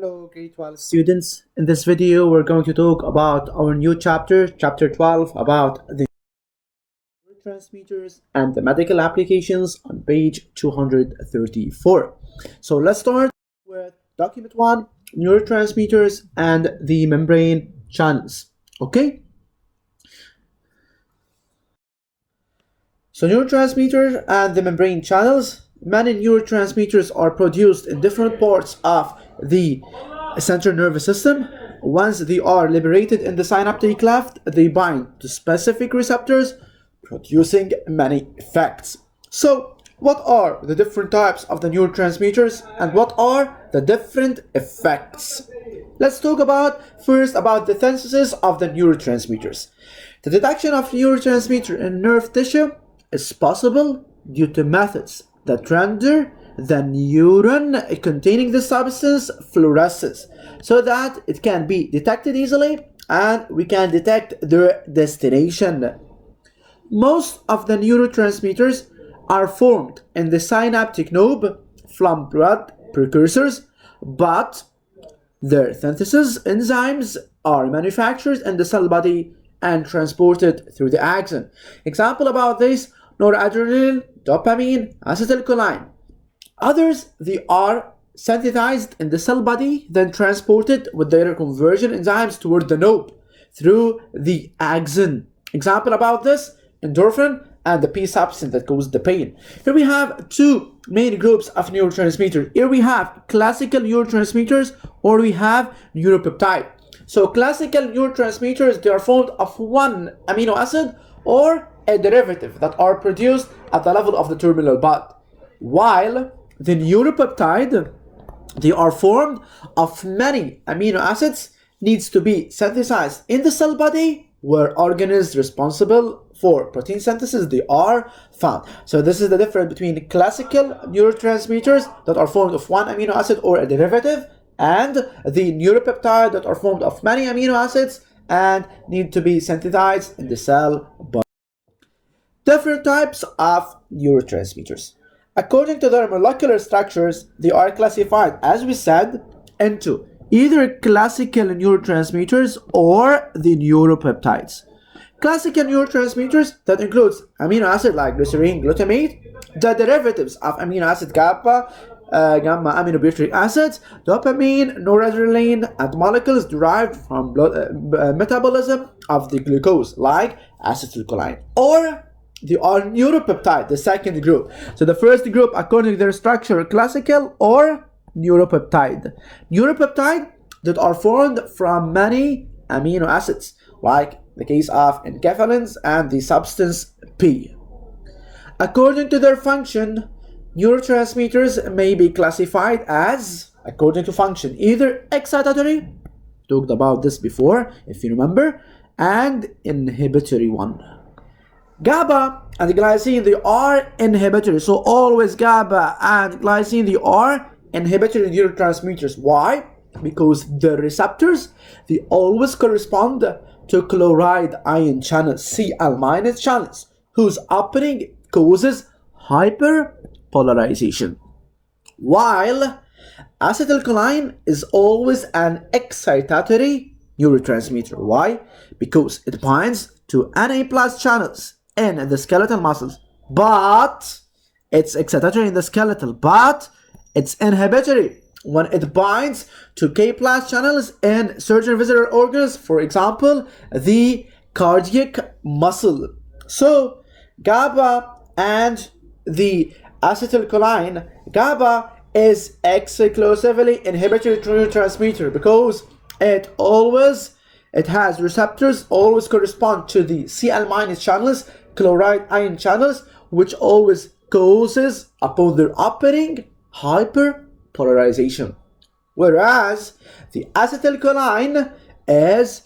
Hello, grade 12 students. In this video, we're going to talk about our new chapter, chapter 12, about the neurotransmitters and the medical applications on page 234. So let's start with document 1, neurotransmitters and the membrane channels. Okay? So neurotransmitters and the membrane channels. Many neurotransmitters are produced in different parts of the central nervous system. Once they are liberated in the synaptic cleft, they bind to specific receptors, producing many effects. So, what are the different types of the neurotransmitters and what are the different effects? Let's talk first about the synthesis of the neurotransmitters. The detection of neurotransmitter in nerve tissue is possible due to methods that render the neuron containing the substance fluoresces so that it can be detected easily and we can detect their destination. Most of the neurotransmitters are formed in the synaptic knob from blood precursors, but their synthesis enzymes are manufactured in the cell body and transported through the axon. Example about this: noradrenaline, dopamine, acetylcholine. Others, they are synthesized in the cell body, then transported with their conversion enzymes toward the knob through the axon. Example about this: endorphin and the P substance that causes the pain. Here we have two main groups of neurotransmitters. Here we have classical neurotransmitters or we have neuropeptide. So classical neurotransmitters, they are formed of one amino acid or a derivative that are produced at the level of the terminal bud, while the neuropeptide, they are formed of many amino acids, needs to be synthesized in the cell body where organelles responsible for protein synthesis, they are found. So this is the difference between classical neurotransmitters that are formed of one amino acid or a derivative and the neuropeptide that are formed of many amino acids and need to be synthesized in the cell body. Different types of neurotransmitters. According to their molecular structures, they are classified, as we said, into either classical neurotransmitters or the neuropeptides. Classical neurotransmitters, that includes amino acid like glycerine, glutamate, the derivatives of amino acid GABA, gamma aminobutyric acids, dopamine, noradrenaline, and molecules derived from metabolism of the glucose like acetylcholine. Or they are neuropeptide, the second group. So the first group, according to their structure, classical or neuropeptide. Neuropeptide that are formed from many amino acids, like the case of enkephalins and the substance P. According to their function, neurotransmitters may be classified as, according to function, either excitatory, talked about this before if you remember, and inhibitory one. GABA and glycine, they are inhibitory. So always GABA and glycine, they are inhibitory neurotransmitters. Why? Because the receptors, they always correspond to chloride ion channels, Cl- channels, whose opening causes hyperpolarization. While acetylcholine is always an excitatory neurotransmitter. Why? Because it binds to Na plus channels in the skeletal muscles, but it's excitatory in the skeletal, but it's inhibitory when it binds to K plus channels in certain visceral organs, for example, the cardiac muscle. So GABA and the acetylcholine, GABA is exclusively inhibitory neurotransmitter because it has receptors always correspond to the Cl- channels, chloride ion channels, which always causes, upon their opening, hyperpolarization. Whereas the acetylcholine is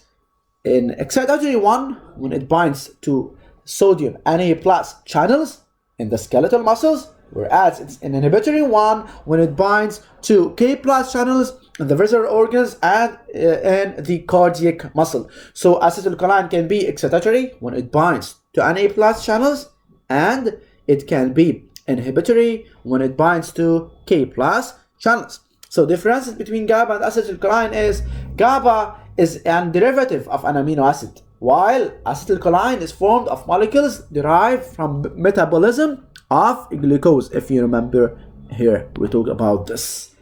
an excitatory one when it binds to sodium Na plus channels in the skeletal muscles, whereas it's an inhibitory one when it binds to K plus channels in the visceral organs and in the cardiac muscle. So acetylcholine can be excitatory when it binds to Na plus channels, and it can be inhibitory when it binds to K plus channels. So differences between GABA and acetylcholine is GABA is an derivative of an amino acid, while acetylcholine is formed of molecules derived from metabolism of glucose. If you remember, here we talked about this.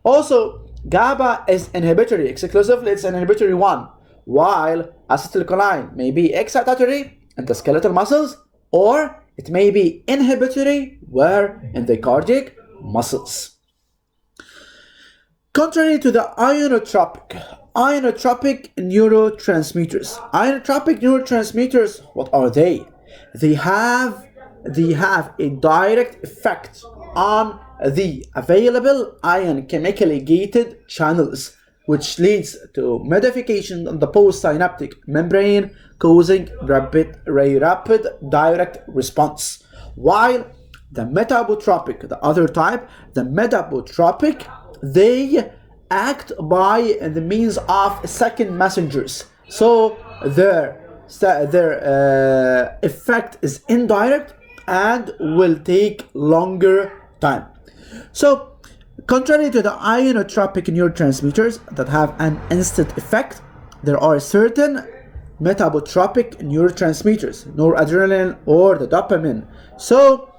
Also, GABA is inhibitory. Exclusively, it's an inhibitory one, while acetylcholine may be excitatory in the skeletal muscles, or it may be inhibitory where in the cardiac muscles. Contrary to the ionotropic neurotransmitters. Ionotropic neurotransmitters, what are they? They have a direct effect on the available ion chemically gated channels, which leads to modification on the postsynaptic membrane, causing rapid direct response. While the metabotropic, the other type, the metabotropic, they act by the means of second messengers. So their effect is indirect and will take longer time. So, contrary to the ionotropic neurotransmitters that have an instant effect, there are certain metabotropic neurotransmitters, noradrenaline or the dopamine. So,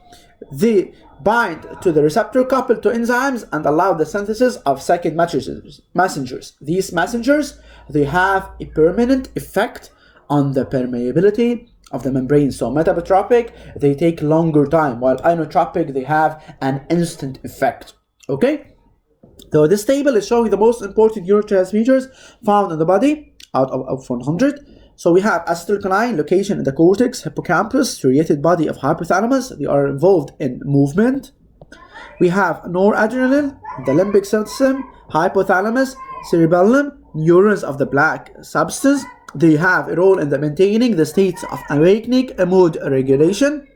they bind to the receptor coupled to enzymes and allow the synthesis of second messengers. These messengers, they have a permanent effect on the permeability of the membrane. So metabotropic, they take longer time, while ionotropic, they have an instant effect. Okay? So this table is showing the most important neurotransmitters found in the body out of 100. So we have acetylcholine, location in the cortex, hippocampus, striated body of hypothalamus. They are involved in movement. We have noradrenaline, the limbic system, hypothalamus, cerebellum, neurons of the black substance. They have a role in maintaining the states of awakening and mood regulation.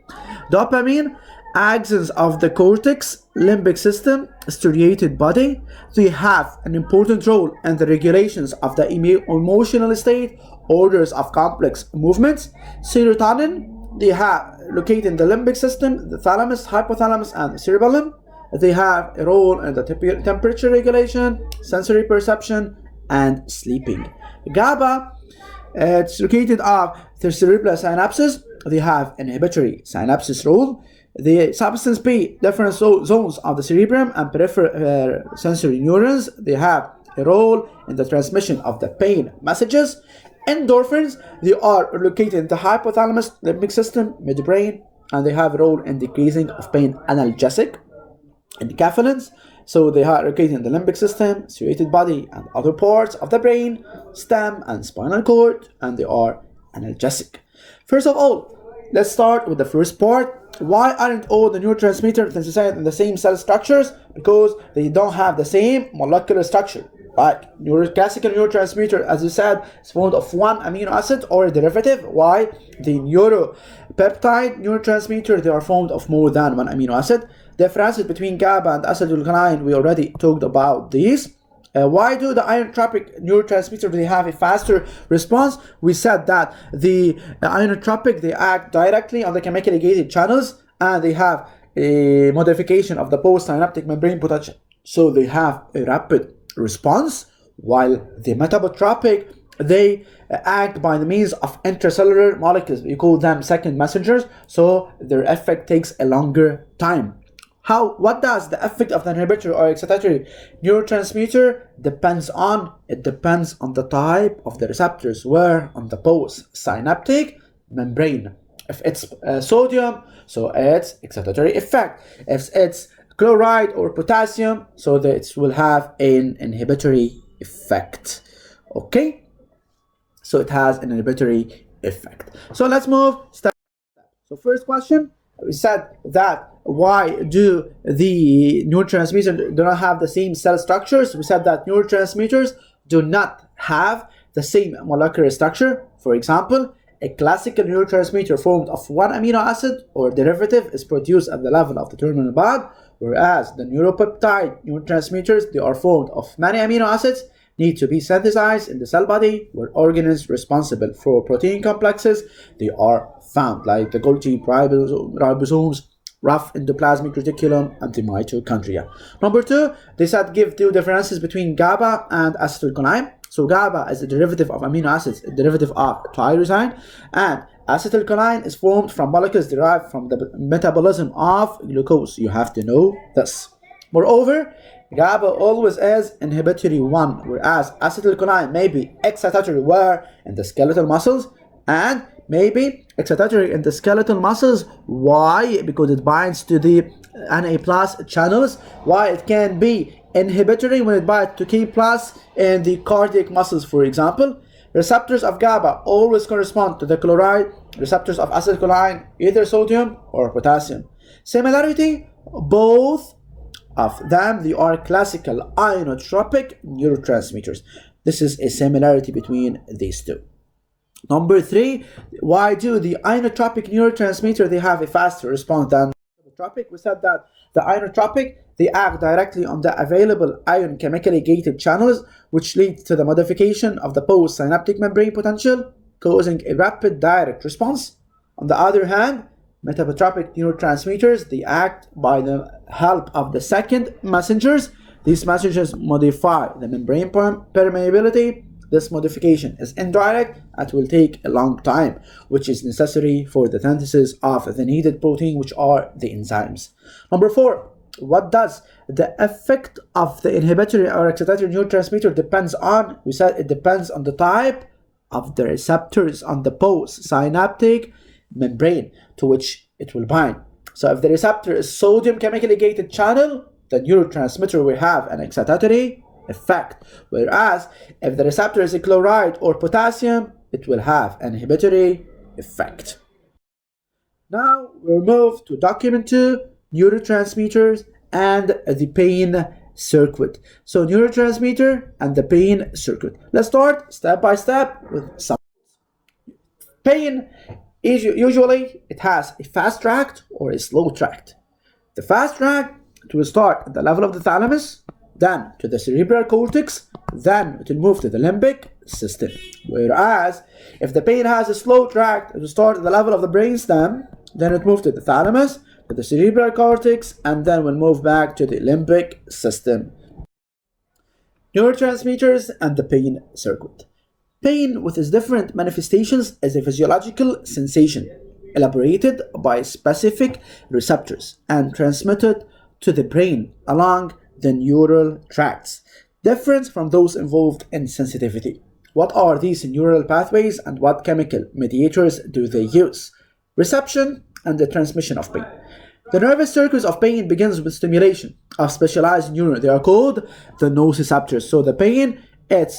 Dopamine, axons of the cortex, limbic system, striated body. They have an important role in the regulations of the emotional state, orders of complex movements. Serotonin, they have located in the limbic system, the thalamus, hypothalamus, and the cerebellum. They have a role in the temperature regulation, sensory perception, and sleeping. GABA, it's located of the cerebral synapses. They have inhibitory synapses role. The substance P, different zones of the cerebrum and peripheral sensory neurons. They have a role in the transmission of the pain messages. Endorphins, they are located in the hypothalamus, limbic system, midbrain, and they have a role in decreasing of pain, analgesic. Enkephalins, so they are located in the limbic system, striated body, and other parts of the brain, stem and spinal cord, and they are analgesic. First of all, let's start with the first part. Why aren't all the neurotransmitters synthesized in the same cell structures? Because they don't have the same molecular structure. Like classical neurotransmitter, as you said, is formed of one amino acid or a derivative. Why? The neuropeptide neurotransmitter, they are formed of more than one amino acid. Differences between GABA and acetylcholine, we already talked about these. Why do the ionotropic neurotransmitters, they have a faster response? We said that the ionotropic, they act directly on the chemically gated channels, and they have a modification of the postsynaptic membrane potential, so they have a rapid response, while the metabotropic, they act by the means of intracellular molecules. We call them second messengers, so their effect takes a longer time. What does the effect of the inhibitory or excitatory neurotransmitter depends on? It depends on the type of the receptors, where on the postsynaptic membrane. If it's sodium, so it's excitatory effect. If it's chloride or potassium, so that it will have an inhibitory effect. Okay, so it has an inhibitory effect. So let's move step by step. So first question, we said that why do the neurotransmitters do not have the same cell structures? We said that neurotransmitters do not have the same molecular structure. For example, a classical neurotransmitter formed of one amino acid or derivative is produced at the level of the terminal bond, whereas the neuropeptide neurotransmitters, they are formed of many amino acids, need to be synthesized in the cell body, where organelles responsible for protein complexes, they are found, like the Golgi ribosomes rough endoplasmic reticulum, and the mitochondria. Number 2, they said give two differences between GABA and acetylcholine. So GABA is a derivative of amino acids, a derivative of tyrosine, and acetylcholine is formed from molecules derived from the metabolism of glucose. You have to know this. Moreover, GABA always is inhibitory 1, whereas acetylcholine may be excitatory where in the skeletal muscles, and maybe excitatory in the skeletal muscles. Why? Because it binds to the Na plus channels. Why? It can be inhibitory when it binds to K plus in the cardiac muscles, for example. Receptors of GABA always correspond to the chloride. Receptors of acetylcholine either sodium or potassium. Similarity, both of them, they are classical ionotropic neurotransmitters. This is a similarity between these two. Number 3, why do the ionotropic neurotransmitter they have a faster response than ionotropic? We said that the ionotropic they act directly on the available ion chemically gated channels, which leads to the modification of the postsynaptic membrane potential, causing a rapid direct response. On the other hand, metabotropic neurotransmitters they act by the help of the second messengers. These messengers modify the membrane permeability. This modification is indirect and will take a long time, which is necessary for the synthesis of the needed protein, which are the enzymes. Number 4, what does the effect of the inhibitory or excitatory neurotransmitter depends on? We said it depends on the type of the receptors on the postsynaptic membrane to which it will bind. So if the receptor is sodium chemically gated channel, the neurotransmitter will have an excitatory effect, whereas if the receptor is a chloride or potassium, it will have an inhibitory effect. Now we'll move to document 2, neurotransmitters and the pain circuit. So neurotransmitter and the pain circuit. Let's start step by step with some. Pain, usually it has a fast tract or a slow tract. The fast tract, it will start at the level of the thalamus, then to the cerebral cortex, then it will move to the limbic system. Whereas if the pain has a slow tract, it will start at the level of the brainstem, then it moves to the thalamus, to the cerebral cortex, and then will move back to the limbic system. Neurotransmitters and the pain circuit. Pain with its different manifestations is a physiological sensation elaborated by specific receptors and transmitted to the brain along the neural tracts, different from those involved in sensitivity. What are these neural pathways and what chemical mediators do they use? Reception and the transmission of pain. The nervous circuit of pain begins with stimulation of specialized neurons. They are called the nociceptors. So the pain, it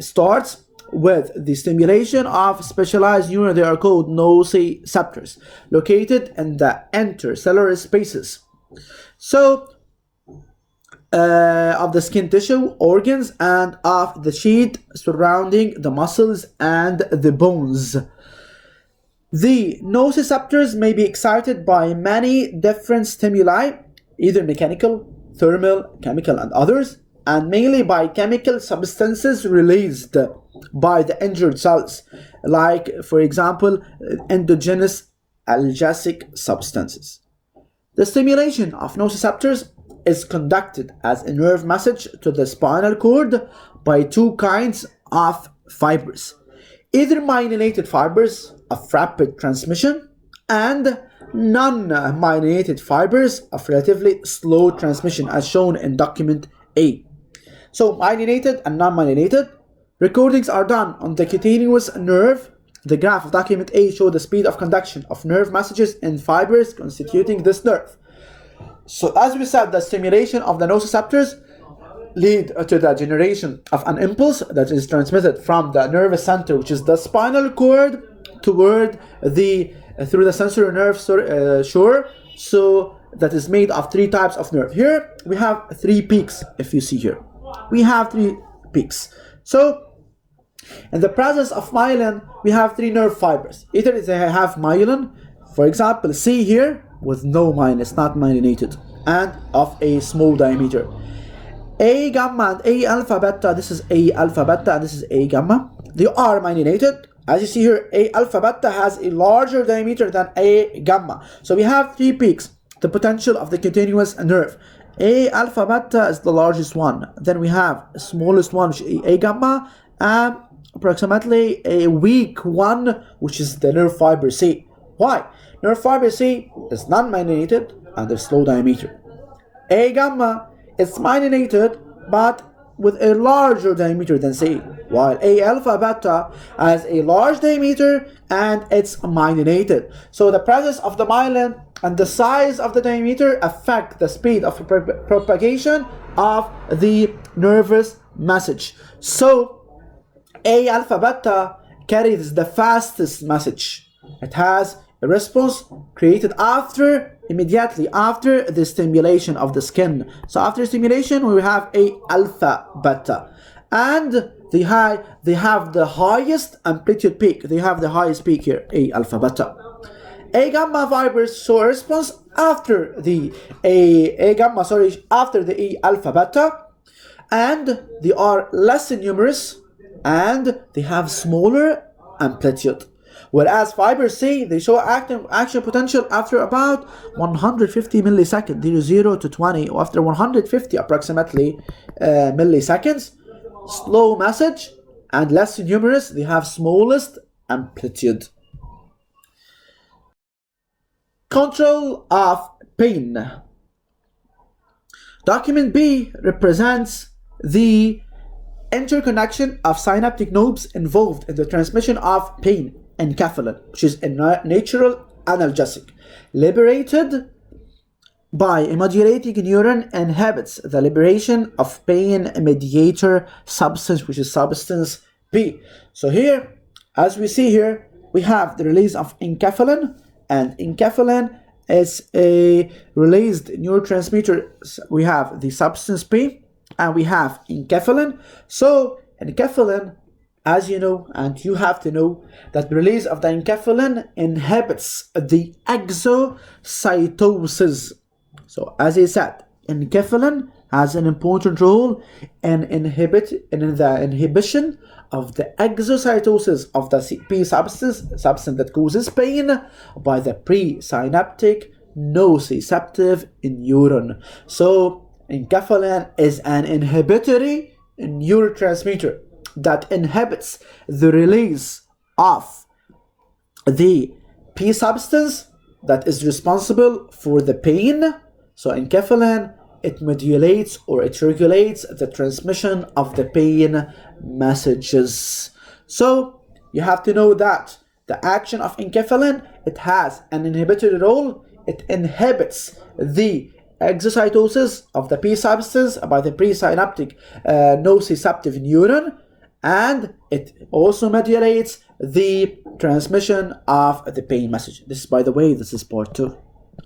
starts with the stimulation of specialized neurons. They are called nociceptors, located in the intercellular spaces. So of the skin tissue, organs, and of the sheath surrounding the muscles and the bones. The nociceptors may be excited by many different stimuli, either mechanical, thermal, chemical, and others, and mainly by chemical substances released by the injured cells, like, for example, endogenous analgesic substances. The stimulation of nociceptors is conducted as a nerve message to the spinal cord by two kinds of fibers, either myelinated fibers of rapid transmission and non-myelinated fibers of relatively slow transmission, as shown in document A. So myelinated and non-myelinated recordings are done on the cutaneous nerve. The graph of document A shows the speed of conduction of nerve messages in fibers constituting this nerve. So as we said, the stimulation of the nociceptors lead to the generation of an impulse that is transmitted from the nervous center, which is the spinal cord, toward the through the sensory nerve So that is made of 3 types of nerve. Here we have 3 peaks. If you see here, we have 3 peaks. So in the presence of myelin, we have 3 nerve fibers. Either they have myelin, for example, C here, with no myelin, it's not myelinated, and of a small diameter. A gamma and A alpha beta, this is A alpha beta and this is A gamma. They are myelinated. As you see here, A alpha beta has a larger diameter than A gamma. So we have 3 peaks. the potential of the continuous nerve. A alpha beta is the largest one. Then we have the smallest one, which is A gamma, and approximately a weak one, which is the nerve fiber C. Why? Nerve fiber C is non-myelinated and is low diameter. A gamma is myelinated but with a larger diameter than C, while A alpha beta has a large diameter and it's myelinated. So the presence of the myelin and the size of the diameter affect the speed of propagation of the nervous message. So A alpha beta carries the fastest message. It has a response created immediately after the stimulation of the skin. So after stimulation, we have A alpha beta, and they have the highest amplitude peak. They have the highest peak here, A alpha beta. A gamma fibers show a response after the after the A alpha beta, and they are less numerous and they have smaller amplitude. Whereas fiber C, they show action potential after about 150 milliseconds, 0 to 20, or after 150 approximately milliseconds. Slow message and less numerous, they have smallest amplitude. Control of pain. Document B represents the interconnection of synaptic nodes involved in the transmission of pain. Enkephalin, which is a natural analgesic, liberated by a modulating neuron, inhibits the liberation of pain mediator substance, which is substance P. So here, as we see here, we have the release of enkephalin, and enkephalin is a released neurotransmitter. We have the substance P and we have enkephalin. So enkephalin, as you know, and you have to know, that the release of the enkephalin inhibits the exocytosis. So as I said, enkephalin has an important role in the inhibition of the exocytosis of the P substance that causes pain, by the pre-synaptic nociceptive neuron. So enkephalin is an inhibitory neurotransmitter that inhibits the release of the P substance that is responsible for the pain. So enkephalin, it modulates or it regulates the transmission of the pain messages. So you have to know that the action of enkephalin, it has an inhibitory role. It inhibits the exocytosis of the P substance by the presynaptic nociceptive neuron, and it also modulates the transmission of the pain message. This is, by the way, this is part 2.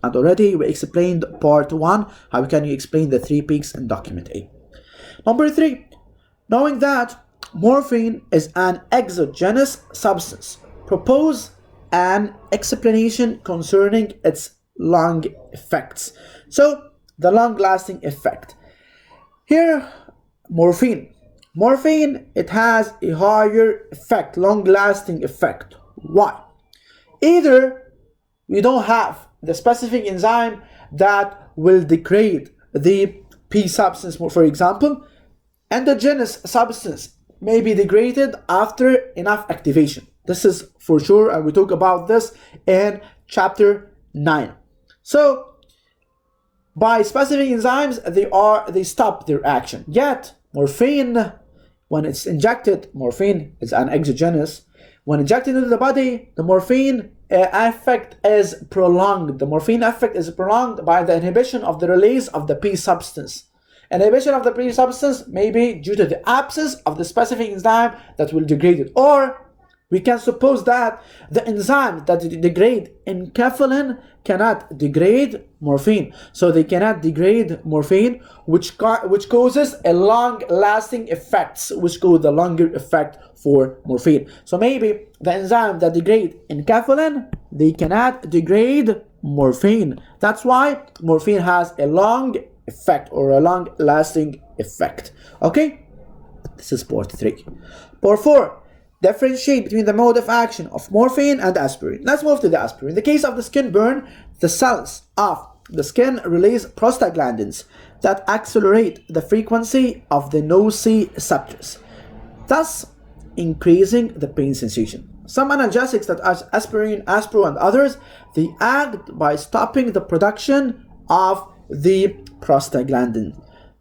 And already we explained part 1, how can you explain the 3 peaks in document A. Number 3, knowing that morphine is an exogenous substance, propose an explanation concerning its long effects. So the long-lasting effect. Here, morphine, it has a higher effect, long-lasting effect. Why? Either we don't have the specific enzyme that will degrade the P substance. For example, endogenous substance may be degraded after enough activation. This is for sure, and we talk about this in chapter 9. So by specific enzymes, they stop their action. Yet morphine, when it's injected, morphine is an exogenous. When injected into the body, the morphine effect is prolonged. The morphine effect is prolonged by the inhibition of the release of the P substance. Inhibition of the P substance may be due to the absence of the specific enzyme that will degrade it, or we can suppose that the enzyme that degrade enkephalin cannot degrade morphine. So they cannot degrade morphine, which causes a long-lasting effects, which cause the longer effect for morphine. So maybe the enzyme that degrade enkephalin, they cannot degrade morphine. That's why morphine has a long effect or a long-lasting effect. Okay, this is part 3. Part 4. Differentiate between the mode of action of morphine and aspirin. Let's move to the aspirin. In the case of the skin burn, the cells of the skin releases prostaglandins that accelerate the frequency of the nociceptors, thus increasing the pain sensation. Some analgesics such as aspirin, aspirin, and others, they act by stopping the production of the prostaglandin.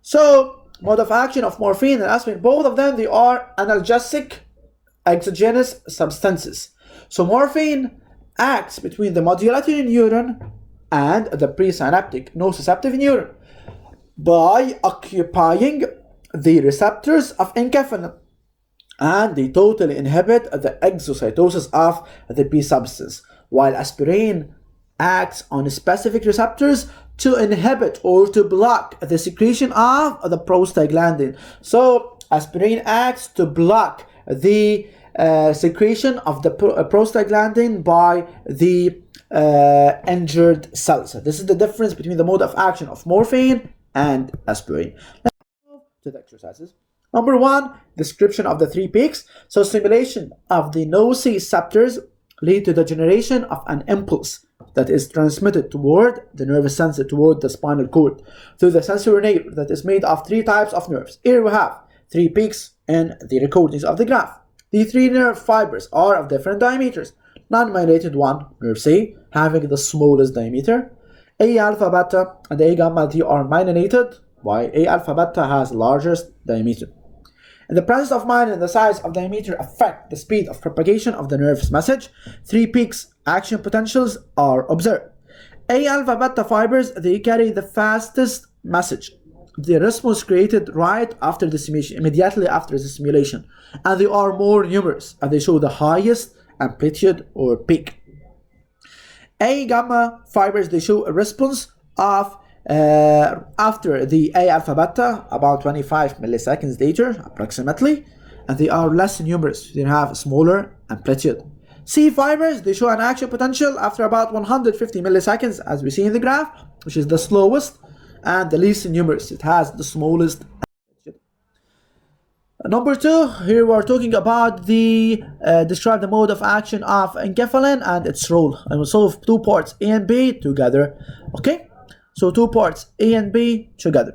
So, mode of action of morphine and aspirin, both of them, they are analgesic exogenous substances. So, morphine acts between the modulatory neuron and the pre-synaptic nociceptive neuron by occupying the receptors of enkephalin, and they totally inhibit the exocytosis of the P substance, while aspirin acts on specific receptors to inhibit or to block the secretion of the prostaglandin. So aspirin acts to block the secretion of the prostaglandin by the injured cells. This is the difference between the mode of action of morphine and aspirin. Let's move to the exercises. Number 1, description of the 3 peaks. So stimulation of the nociceptors lead to the generation of an impulse that is transmitted toward the nervous sensor, toward the spinal cord, through the sensory nerve that is made of 3 types of nerves. Here we have 3 peaks in the recordings of the graph. The 3 nerve fibers are of different diameters. Non-myelinated one, nerve C, having the smallest diameter. A alpha beta and A gamma, they are myelinated, while A alpha beta has largest diameter. In the presence of myelin, the size of diameter affect the speed of propagation of the nerve's message. 3 peaks action potentials are observed. A alpha beta fibers, they carry the fastest message. The response created right after the stimulation, immediately after the stimulation, and they are more numerous, and they show the highest amplitude or peak. A gamma fibers, they show a response of after the A alpha beta about 25 milliseconds later approximately, and they are less numerous, they have smaller amplitude. C fibers, they show an action potential after about 150 milliseconds, as we see in the graph, which is the slowest and the least numerous. It has the smallest amplitude. Number 2, here we are talking about the describe the mode of action of enkephalin and its role, and we'll solve 2 parts A and B together. Okay, so 2 parts A and B together.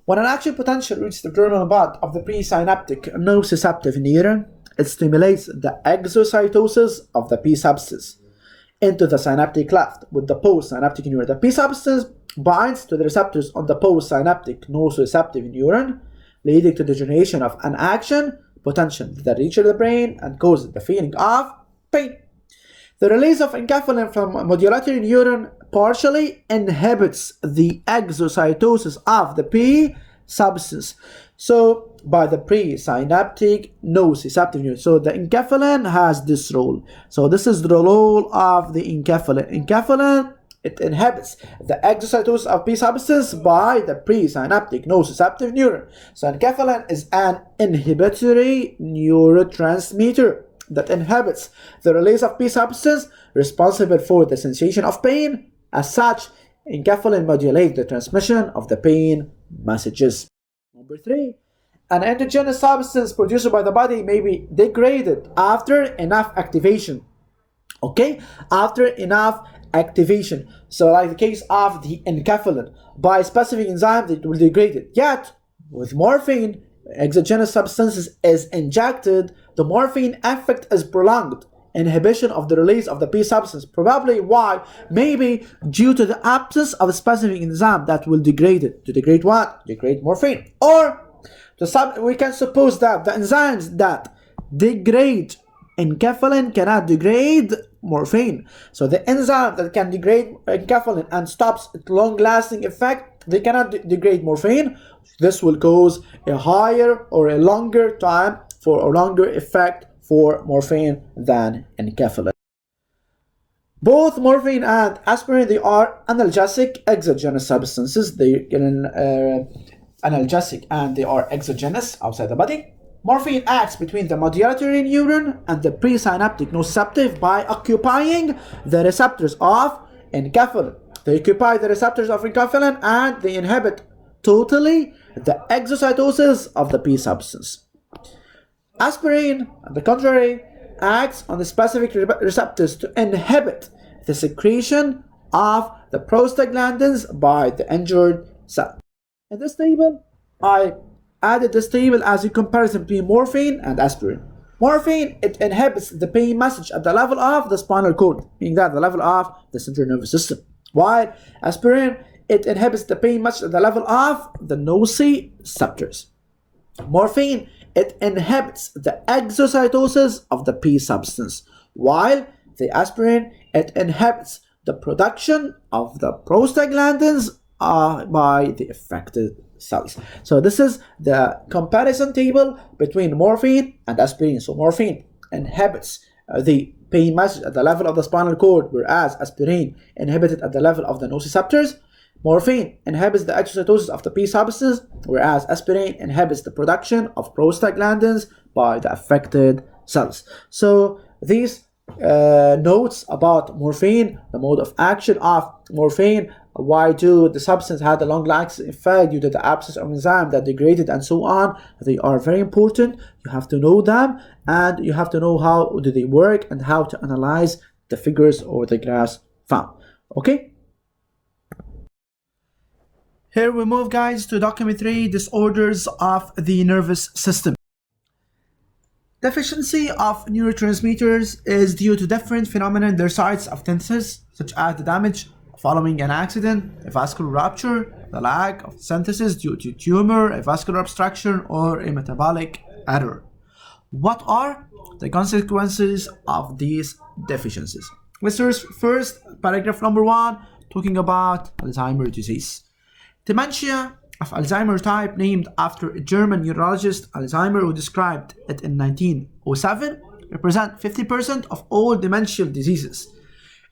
When an action potential reaches the terminal bud of the pre-synaptic nociceptive neuron, it stimulates the exocytosis of the P substance into the synaptic cleft with the post-synaptic neuron. The P substance binds to the receptors on the post-synaptic nociceptive neuron, leading to the generation of an action potential that reaches the brain and causes the feeling of pain. The release of enkephalin from modulatory neuron partially inhibits the exocytosis of the P substance, so by the pre-synaptic nociceptive neuron. So the enkephalin has this role. So this is the role of the enkephalin. Enkephalin, it inhibits the exocytosis of P substance by the pre-synaptic nociceptive neuron. So enkephalin is an inhibitory neurotransmitter that inhibits the release of P substance responsible for the sensation of pain. As such, enkephalin modulates the transmission of the pain messages. Number 3, an endogenous substance produced by the body may be degraded after enough activation. Okay, after enough activation. So like the case of the enkephalin, by a specific enzyme that will degrade it. Yet, with morphine, exogenous substances is injected, the morphine effect is prolonged. Inhibition of the release of the P substance. Probably why? Maybe due to the absence of a specific enzyme that will degrade it. To degrade what? Degrade morphine. Or we can suppose that the enzymes that degrade enkephalin cannot degrade morphine. So the enzyme that can degrade enkephalin and stops its long-lasting effect, they cannot degrade morphine. This will cause a higher or a longer time for a longer effect for morphine than enkephalin. Both morphine and aspirin, they are analgesic exogenous substances. They are analgesic and they are exogenous outside the body. Morphine acts between the modulatory neuron and the presynaptic nociceptive by occupying the receptors of enkephalin. They occupy the receptors of enkephalin and they inhibit totally the exocytosis of the P substance. Aspirin, on the contrary, acts on the specific receptors to inhibit the secretion of the prostaglandins by the injured cell. In this table, I added this table as a comparison between morphine and aspirin. Morphine, it inhibits the pain message at the level of the spinal cord, meaning that at the level of the central nervous system. While aspirin, it inhibits the pain message at the level of the nociceptors. Morphine, it inhibits the exocytosis of the P substance, while the aspirin, it inhibits the production of the prostaglandins by the affected cells. So this is the comparison table between morphine and aspirin. So morphine inhibits the pain message at the level of the spinal cord, whereas aspirin inhibits it at the level of the nociceptors. Morphine inhibits the exocytosis of the P substance, whereas aspirin inhibits the production of prostaglandins by the affected cells. So these notes about morphine, the mode of action of morphine, why do the substance had a long-lasting effect due to the absence of enzyme that degraded and so on, they are very important. You have to know them, and you have to know how do they work and how to analyze the figures or the graphs found. Okay, here we move, guys, to document 3, disorders of the nervous system. Deficiency of neurotransmitters is due to different phenomena in their sites of synthesis, such as the damage following an accident, a vascular rupture, the lack of synthesis due to tumor, a vascular obstruction, or a metabolic error. What are the consequences of these deficiencies? Let's first paragraph number 1, talking about Alzheimer's disease. Dementia of Alzheimer's type, named after a German neurologist Alzheimer who described it in 1907, represent 50% of all demential diseases.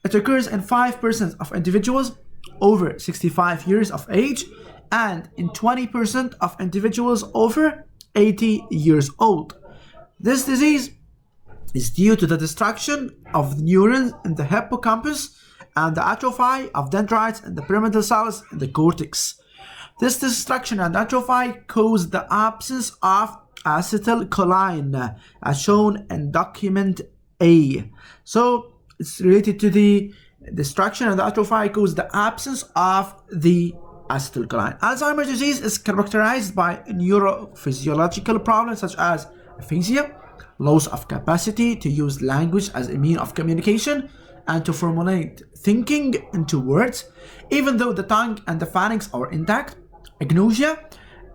It occurs in 5% of individuals over 65 years of age and in 20% of individuals over 80 years old. This disease is due to the destruction of neurons in the hippocampus and the atrophy of dendrites in the pyramidal cells in the cortex. This destruction and atrophy cause the absence of acetylcholine, as shown in document A. So it's related to the destruction and the atrophy cause the absence of the acetylcholine. Alzheimer's disease is characterized by neurophysiological problems such as aphasia, loss of capacity to use language as a means of communication, and to formulate thinking into words, even though the tongue and the pharynx are intact. Agnosia,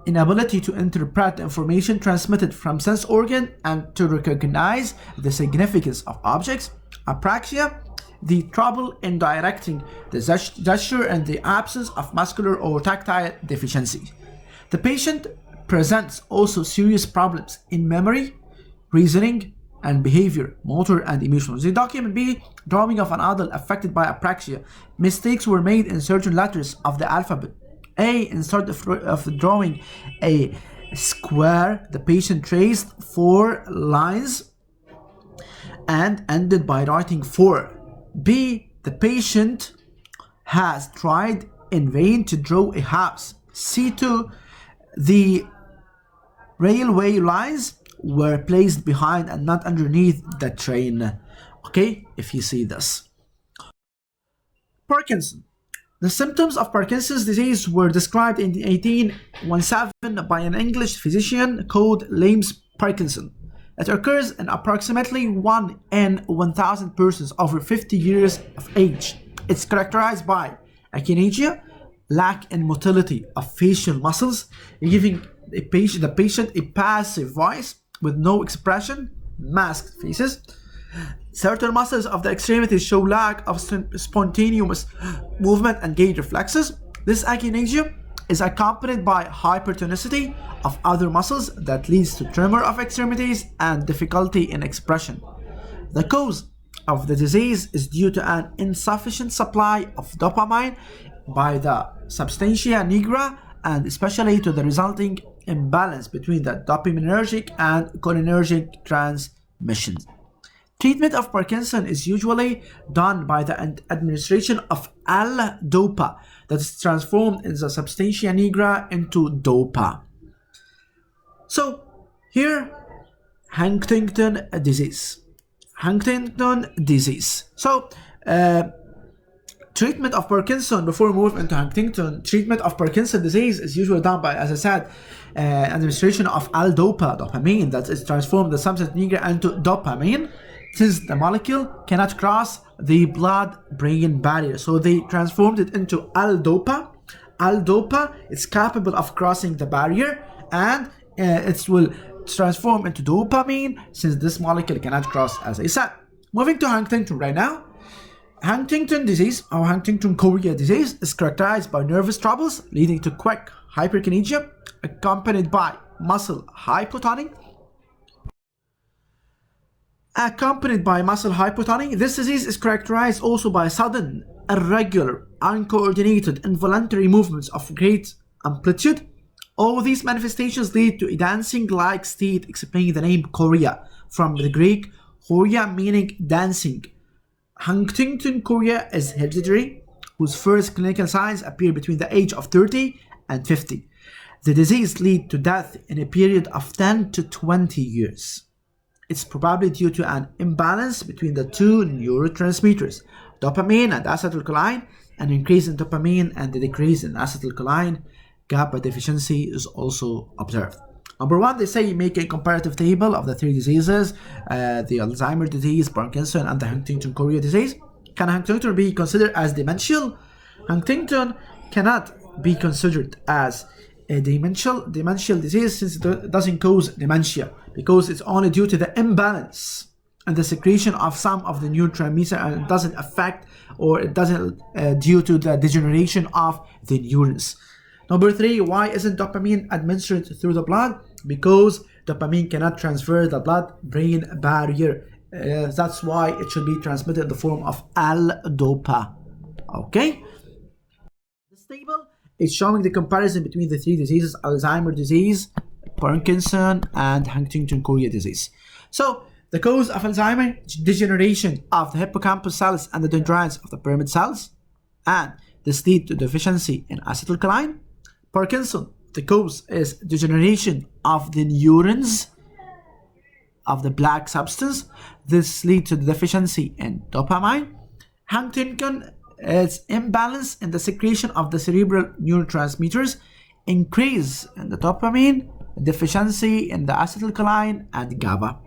inability to interpret the information transmitted from sense organ and to recognize the significance of objects. Apraxia, the trouble in directing the gesture and the absence of muscular or tactile deficiency. The patient presents also serious problems in memory, reasoning, and behavior, motor and emotional. The document B, drawing of an adult affected by apraxia. Mistakes were made in certain letters of the alphabet. A, instead of drawing a square, the patient traced 4 lines and ended by writing 4. B, the patient has tried in vain to draw a house. C2, the railway lines were placed behind and not underneath the train. Okay, if you see this. Parkinson. The symptoms of Parkinson's disease were described in 1817 by an English physician called James Parkinson. It occurs in approximately 1 in 1,000 persons over 50 years of age. It's characterized by akinesia, lack in motility of facial muscles, giving the patient a passive voice with no expression, masked faces. Certain muscles of the extremities show lack of spontaneous movement and gait reflexes. This akinesia is accompanied by hypertonicity of other muscles that leads to tremor of extremities and difficulty in expression. The cause of the disease is due to an insufficient supply of dopamine by the substantia nigra, and especially to the resulting imbalance between the dopaminergic and cholinergic transmissions. Treatment of Parkinson is usually done by the administration of L-DOPA that is transformed in the substantia nigra into DOPA. So here, Huntington disease. Huntington disease. So Treatment of Parkinson, before we move into Huntington, treatment of Parkinson disease is usually done by, as I said, administration of L-DOPA, dopamine, that is transformed the substance nigra into dopamine, since the molecule cannot cross the blood-brain barrier. So they transformed it into L-DOPA. L-DOPA is capable of crossing the barrier, and it will transform into dopamine since this molecule cannot cross, as I said. Moving to Huntington right now. Huntington disease, or Huntington chorea disease, is characterized by nervous troubles leading to quick hyperkinesia accompanied by muscle hypotony. This disease is characterized also by sudden, irregular, uncoordinated, involuntary movements of great amplitude. All these manifestations lead to a dancing-like state, explaining the name chorea, from the Greek chorea, meaning dancing. Huntington chorea is hereditary, whose first clinical signs appear between the age of 30 and 50. The disease leads to death in a period of 10 to 20 years. It's probably due to an imbalance between the two neurotransmitters, dopamine and acetylcholine. An increase in dopamine and a decrease in acetylcholine. GABA deficiency is also observed. Number one, they say make a comparative table of the three diseases, the Alzheimer's disease, Parkinson, and the Huntington chorea disease. Can Huntington be considered as demential? Huntington cannot be considered as a demential disease since it doesn't cause dementia, because it's only due to the imbalance and the secretion of some of the neurotransmitter, and it doesn't affect, or it doesn't due to the degeneration of the neurons. Number three, why isn't dopamine administered through the blood? Because dopamine cannot transfer the blood-brain barrier. That's why it should be transmitted in the form of L-DOPA. Okay? This table is showing the comparison between the three diseases: Alzheimer's disease, Parkinson, and Huntington chorea disease. So, the cause of Alzheimer's: degeneration of the hippocampus cells and the dendrites of the pyramid cells, and this leads to deficiency in acetylcholine. Parkinson, the cause is degeneration of the neurons of the black substance. This leads to the deficiency in dopamine. Huntington is imbalance in the secretion of the cerebral neurotransmitters, increase in the dopamine, deficiency in the acetylcholine and GABA.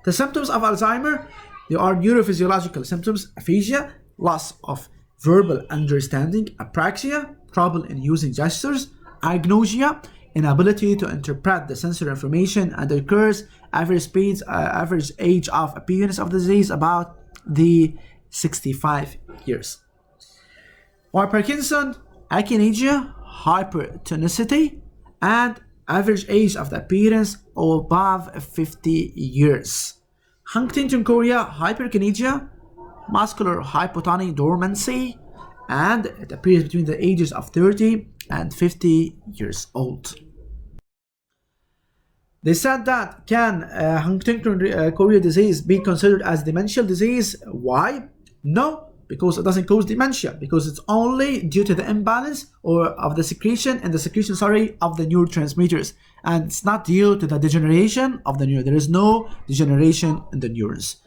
The symptoms of Alzheimer's, they are neurophysiological symptoms: aphasia, loss of verbal understanding, apraxia, trouble in using gestures, agnosia, inability to interpret the sensory information, and occurs average age of appearance of the disease about the 65 years. While Parkinson, akinesia, hypertonicity, and average age of the appearance above 50 years. Huntington chorea, hyperkinesia, muscular hypotony, dormancy, and it appears between the ages of 30 and 50 years old. They said that can Huntington chorea disease be considered as demential disease? Why? No, because it doesn't cause dementia, because it's only due to the imbalance of the secretion of the neurotransmitters, and it's not due to the degeneration of the neuron. There is no degeneration in the neurons.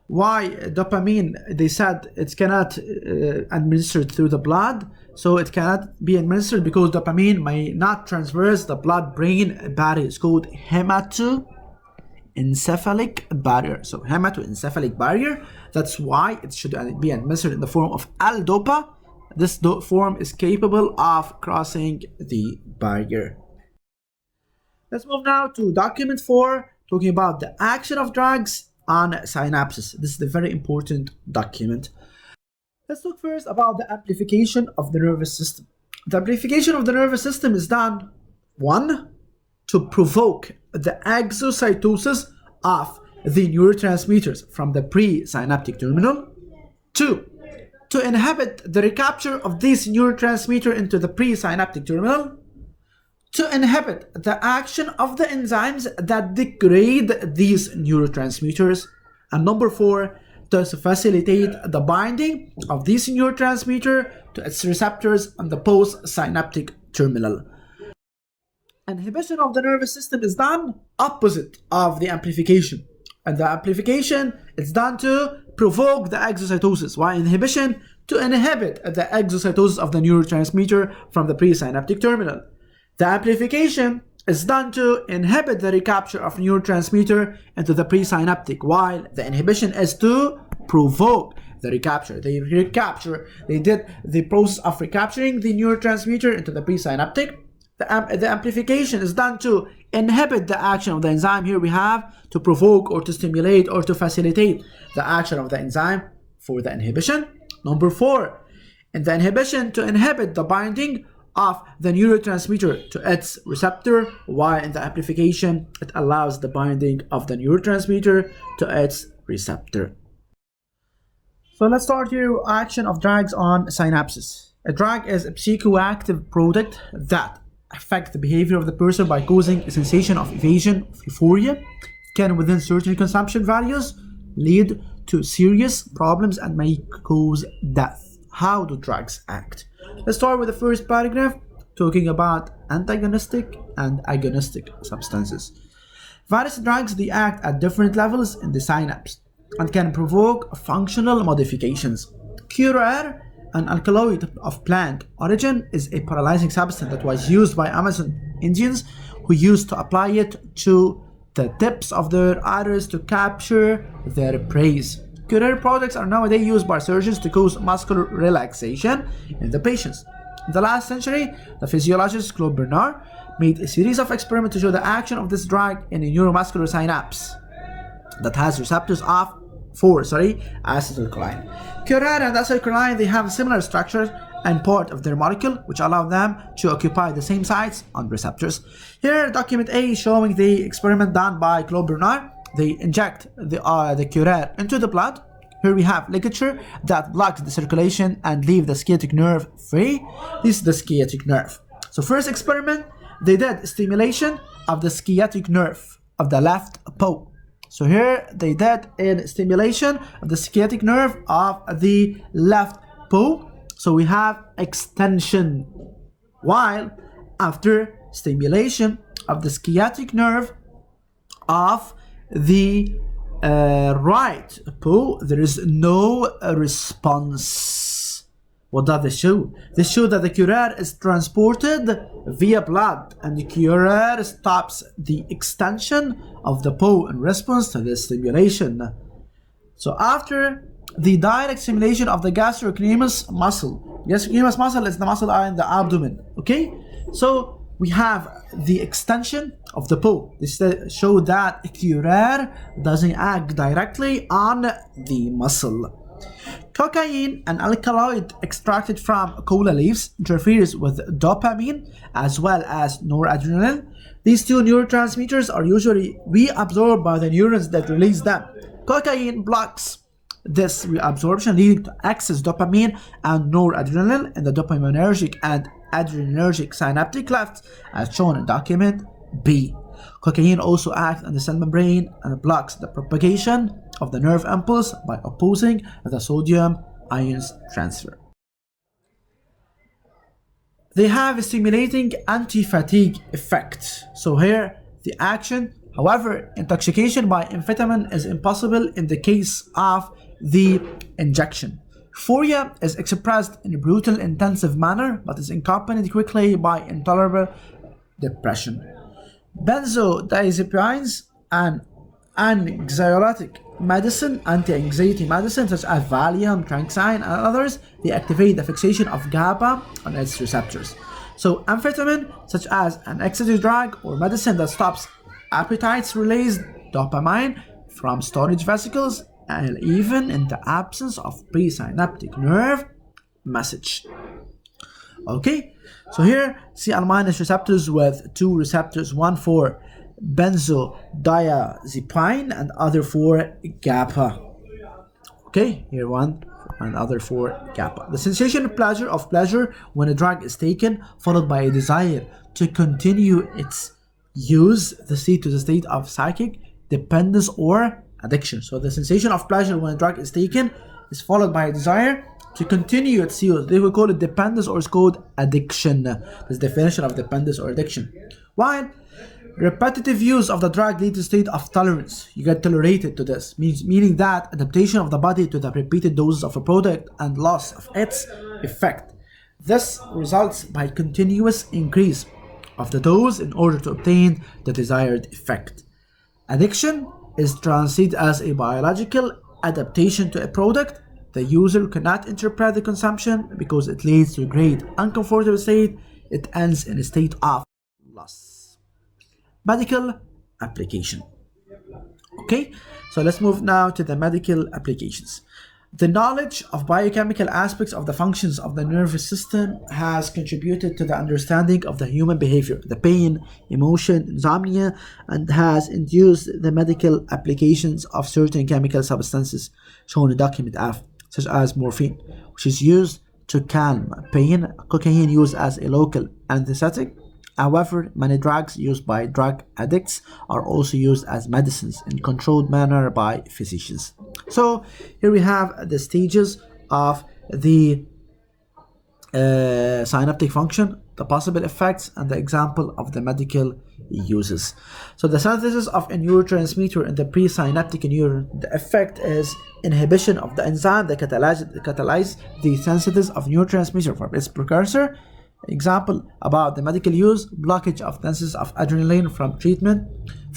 Why dopamine? They said it cannot administered through the blood, so it cannot be administered because dopamine may not traverse the blood-brain barrier. It's called hematoencephalic barrier. So hematoencephalic barrier. That's why it should be administered in the form of L-DOPA. This form is capable of crossing the barrier. Let's move now to document 4, talking about the action of drugs on synapses. This is a very important document. Let's talk first about the amplification of the nervous system. The amplification of the nervous system is done, 1, to provoke the exocytosis of the neurotransmitters from the pre-synaptic terminal. 2, to inhibit the recapture of this neurotransmitter into the pre-synaptic terminal. To inhibit the action of the enzymes that degrade these neurotransmitters. And number 4, to facilitate the binding of this neurotransmitter to its receptors on the post-synaptic terminal. Inhibition of the nervous system is done opposite of the amplification. And the amplification is done to provoke the exocytosis, while inhibition to inhibit the exocytosis of the neurotransmitter from the presynaptic terminal. The amplification is done to inhibit the recapture of neurotransmitter into the presynaptic, while the inhibition is to provoke the recapture. They did the process of recapturing the neurotransmitter into the presynaptic. The amplification is done to inhibit the action of the enzyme. Here we have to provoke or to stimulate or to facilitate the action of the enzyme for the inhibition. Number 4, in the inhibition to inhibit the binding of the neurotransmitter to its receptor, while in the amplification it allows the binding of the neurotransmitter to its receptor. So let's start here action of drugs on synapses. A drug is a psychoactive product that affect the behavior of the person by causing a sensation of evasion, of euphoria. It can, within certain consumption values, lead to serious problems and may cause death. How do drugs act? Let's start with the first paragraph, talking about antagonistic and agonistic substances. Various drugs, they act at different levels in the synapse and can provoke functional modifications. Curare, an alkaloid of plant origin, is a paralyzing substance that was used by Amazon Indians who used to apply it to the tips of their iris to capture their prey. Curare products are nowadays used by surgeons to cause muscular relaxation in the patients. In the last century, the physiologist Claude Bernard made a series of experiments to show the action of this drug in a neuromuscular synapse that has receptors for acetylcholine. Curare and acetylcholine, they have similar structures and part of their molecule, which allow them to occupy the same sites on receptors. Here, document A is showing the experiment done by Claude Bernard. They inject the curare into the blood. Here we have ligature that blocks the circulation and leave the sciatic nerve free. This is the sciatic nerve. So first experiment, they did stimulation of the sciatic nerve of the left paw. So here they did a stimulation of the sciatic nerve of the left paw. So we have extension. While after stimulation of the sciatic nerve of the right paw, there is no response. What does this show? This shows that the curare is transported via blood, and the curare stops the extension of the paw in response to the stimulation. So after the direct stimulation of the gastrocnemius muscle. Gastrocnemius muscle is the muscle in the abdomen. Okay, so we have the extension of the paw. This show that curare doesn't act directly on the muscle. Cocaine, an alkaloid extracted from cola leaves, interferes with dopamine as well as noradrenaline. These two neurotransmitters are usually reabsorbed by the neurons that release them. Cocaine blocks this reabsorption, leading to excess dopamine and noradrenaline in the dopaminergic and adrenergic synaptic clefts, as shown in document B. Cocaine also acts on the cell membrane and blocks the propagation of the nerve impulse by opposing the sodium ions transfer. They have a stimulating anti-fatigue effect. So here the action, however, intoxication by amphetamine is impossible in the case of the injection. Euphoria is expressed in a brutal, intensive manner, but is accompanied quickly by intolerable depression. Benzodiazepines and anxiolytic medicine, anti-anxiety medicine such as Valium, Tranxine, and others, they activate the fixation of GABA on its receptors. So amphetamine, such as an ecstasy drug or medicine that stops appetites, release dopamine from storage vesicles, and even in the absence of presynaptic nerve message. Okay, so here Cl- receptors with two receptors, one for benzodiazepine and other for GABA. Okay, here one and other for GABA. The sensation of pleasure when a drug is taken, followed by a desire to continue its use, the state of psychic dependence or addiction. So the sensation of pleasure when a drug is taken is followed by a desire to continue its use. They will call it dependence, or it's called addiction. This definition of dependence or addiction. While Repetitive use of the drug leads to a state of tolerance. You get tolerated to this, meaning that adaptation of the body to the repeated doses of a product and loss of its effect. This results by continuous increase of the dose in order to obtain the desired effect. Addiction is translated as a biological adaptation to a product. The user cannot interpret the consumption because it leads to a great uncomfortable state. It ends in a state of loss. Medical application. Okay, so let's move now to the medical applications. The knowledge of biochemical aspects of the functions of the nervous system has contributed to the understanding of the human behavior, the pain, emotion, insomnia, and has induced the medical applications of certain chemical substances shown in document F, such as morphine, which is used to calm pain, cocaine used as a local anesthetic. However, many drugs used by drug addicts are also used as medicines in controlled manner by physicians. So here we have the stages of the synaptic function, the possible effects, and the example of the medical uses. So the synthesis of a neurotransmitter in the pre-synaptic neuron, the effect is inhibition of the enzyme that catalyze the synthesis of neurotransmitter from its precursor. Example about the medical use: blockage of synthesis of adrenaline from treatment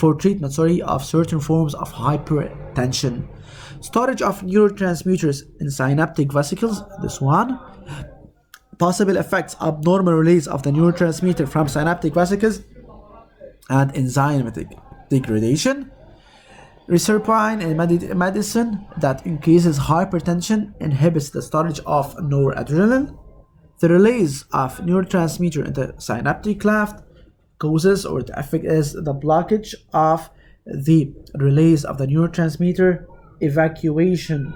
of certain forms of hypertension. Storage of neurotransmitters in synaptic vesicles, this one. Possible effects: abnormal release of the neurotransmitter from synaptic vesicles and enzymatic degradation. Reserpine, a medicine that increases hypertension, inhibits the storage of noradrenaline. The release of neurotransmitter in the synaptic cleft causes, or the effect is, the blockage of the release of the neurotransmitter, evacuation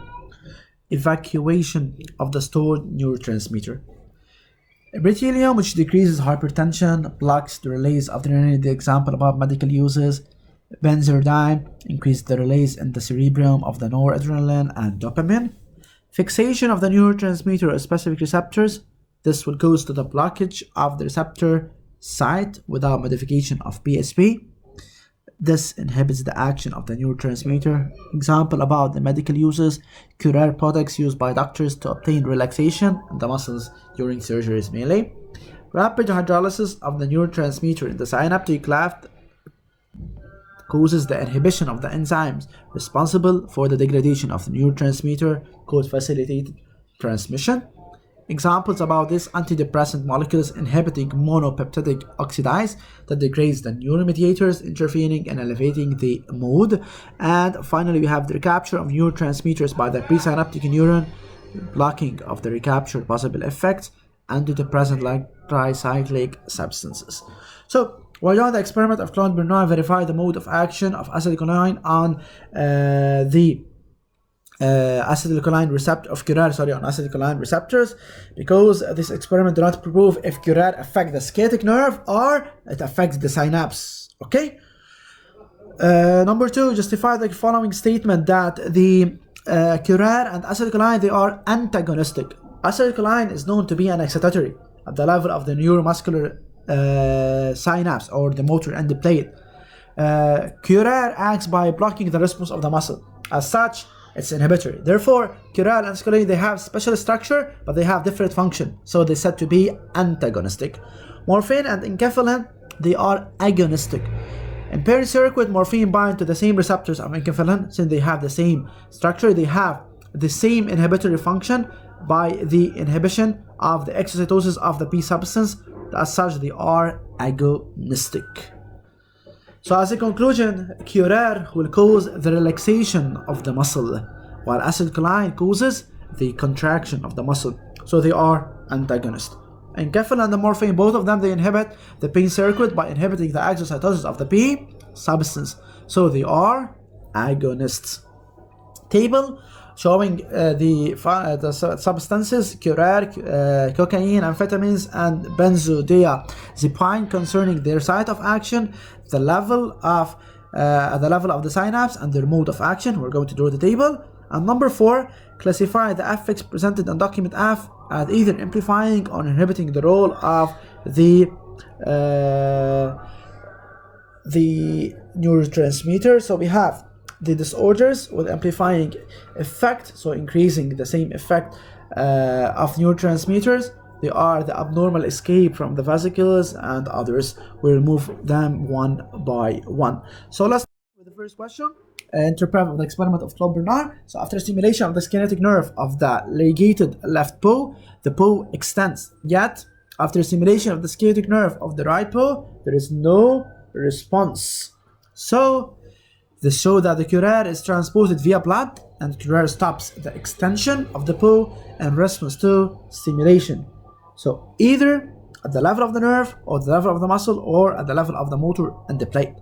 of the stored neurotransmitter. Erythelium, which decreases hypertension, blocks the release of the adrenaline. The example about medical uses: benzodiazepine increases the release in the cerebrum of the noradrenaline and dopamine. Fixation of the neurotransmitter at specific receptors. This will cause to the blockage of the receptor site without modification of PSP. This inhibits the action of the neurotransmitter. Example about the medical uses: chloride products used by doctors to obtain relaxation in the muscles during surgeries mainly. Rapid hydrolysis of the neurotransmitter in the synaptic cleft causes the inhibition of the enzymes responsible for the degradation of the neurotransmitter, called facilitated transmission. Examples about this: antidepressant molecules inhibiting monopeptidic oxidase that degrades the neurotransmitters, intervening and elevating the mood. And finally, we have the recapture of neurotransmitters by the presynaptic neuron, blocking of the recaptured possible effects, antidepressant like tricyclic substances. So, while on the experiment of Claude Bernard verified the mode of action of acetylcholine on the acetylcholine receptors, because this experiment did not prove if chloride affects the sciatic nerve or it affects the synapse. Okay. Number 2, justify the following statement that the chloride and acetylcholine, they are antagonistic. Acetylcholine is known to be an excitatory at the level of the neuromuscular synapse or the motor end plate. Chloride acts by blocking the response of the muscle. As such, it's inhibitory. Therefore, chloride and acetylcholine, they have special structure, but they have different function. So they're said to be antagonistic. Morphine and enkephalin, they are agonistic. In paired circuit, morphine bind to the same receptors of enkephalin. Since they have the same structure, they have the same inhibitory function by the inhibition of the excitatosis of the P substance. As such, they are agonistic. So as a conclusion, chloride will cause the relaxation of the muscle, while acetylcholine causes the contraction of the muscle. So they are antagonists. Enkephalin and the morphine, both of them, they inhibit the pain circuit by inhibiting the excitatosis of the P substance. So they are agonists. Table showing the substances: chloride, cocaine, amphetamines, and benzodiazepine, concerning their site of action, the level of the synapse, and their mode of action. We're going to draw the table. And number 4, classify the effects presented in document F as either amplifying or inhibiting the role of the the neurotransmitter. So we have the disorders with amplifying effect, so increasing the same effect of neurotransmitters. They are the abnormal escape from the vesicles, and others. We remove them one by one. So let's start with the first question. Interpret of the experiment of Claude Bernard. So after stimulation of the skeletal nerve of the ligated left paw, the paw extends. Yet after stimulation of the skeletal nerve of the right paw, there is no response. So this shows that the curare is transported via blood, and curare stops the extension of the paw in response to stimulation. So either at the level of the nerve, or the level of the muscle, or at the level of the motor and the plate.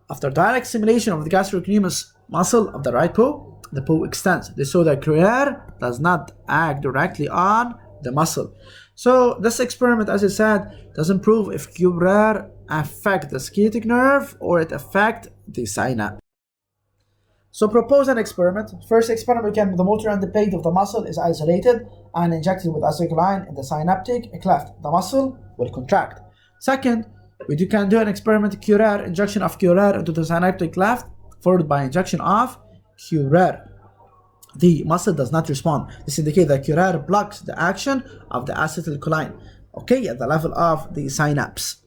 After direct stimulation of the gastrocnemius muscle of the right paw, the paw extends. This shows that curare does not act directly on the muscle. So this experiment, as I said, doesn't prove if curare affect the skeletal nerve or it affect the synapse. So propose an experiment. First experiment, the motor and the plate of the muscle is isolated and injected with acetylcholine in the synaptic cleft. The muscle will contract. Second, we can do an experiment, curare, injection of curare into the synaptic cleft, followed by injection of curare. The muscle does not respond. This indicates that curare blocks the action of the acetylcholine, okay, at the level of the synapse.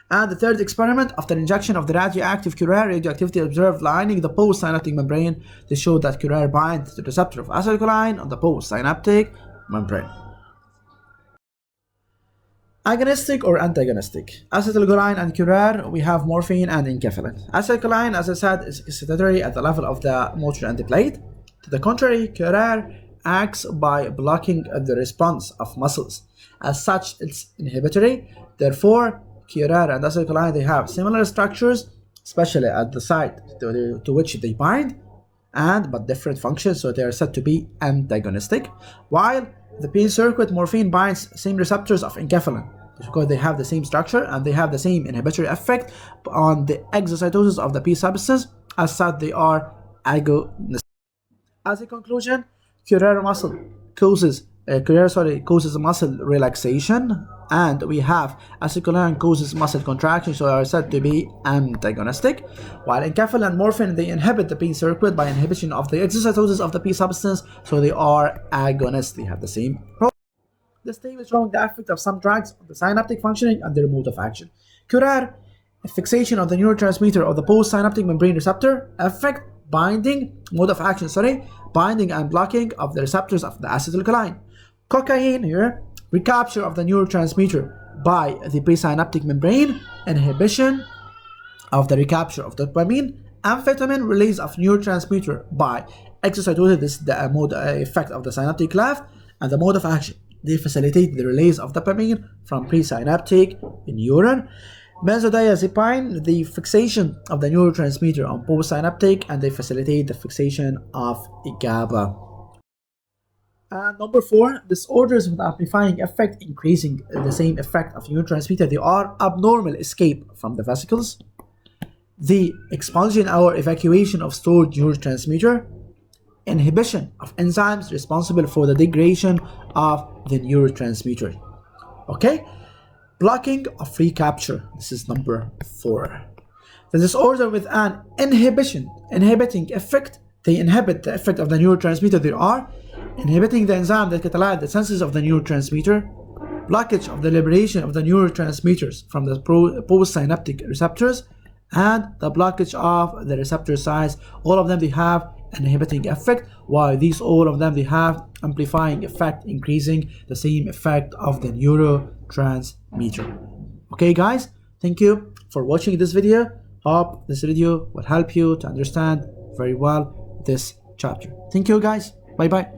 And the third experiment, after injection of the radioactive curare, radioactivity observed lining the postsynaptic membrane. They showed that curare binds to the receptor of acetylcholine on the postsynaptic membrane. Agonistic or antagonistic? Acetylcholine and curare, we have morphine and enkephalin. Acetylcholine, as I said, is excitatory at the level of the motor and the plate. To the contrary, curare acts by blocking the response of muscles. As such, it's inhibitory. Therefore, curare and acetylcholine, they have similar structures, especially at the site to which they bind, but different functions, so they are said to be antagonistic. While the P circuit, morphine binds same receptors of enkephalin, because they have the same structure and they have the same inhibitory effect on the exocytosis of the P substance. As such, they are agonistic. As a conclusion, curare causes muscle relaxation, and we have acetylcholine causes muscle contraction, so they are said to be antagonistic. While enkephalin and morphine, they inhibit the P circuit by inhibition of the exocytosis of the P substance, so they are agonists. They have the same problem. This table is showing the effect of some drugs on the synaptic functioning and their mode of action. Curare, fixation of the neurotransmitter of the postsynaptic membrane receptor, effect, binding, mode of action, binding and blocking of the receptors of the acetylcholine. Cocaine here, recapture of the neurotransmitter by the presynaptic membrane, inhibition of the recapture of dopamine. Amphetamine, release of neurotransmitter by exocytosis. This is the mode effect of the synaptic cleft, and the mode of action. They facilitate the release of dopamine from presynaptic neuron. Benzodiazepine, the fixation of the neurotransmitter on postsynaptic, and they facilitate the fixation of GABA. And number 4, disorders with amplifying effect, increasing the same effect of neurotransmitter. They are abnormal escape from the vesicles, the expulsion or evacuation of stored neurotransmitter, inhibition of enzymes responsible for the degradation of the neurotransmitter. Okay? Blocking of recapture. This is number 4. The disorder with an inhibiting effect. They inhibit the effect of the neurotransmitter. They are inhibiting the enzyme that catalyzes the synthesis of the neurotransmitter, blockage of the liberation of the neurotransmitters from the postsynaptic receptors, and the blockage of the receptor size. All of them, they have an inhibiting effect, while these all of them, they have amplifying effect, increasing the same effect of the neurotransmitter. Okay guys, thank you for watching this video. Hope this video will help you to understand very well this chapter. Thank you guys. Bye bye.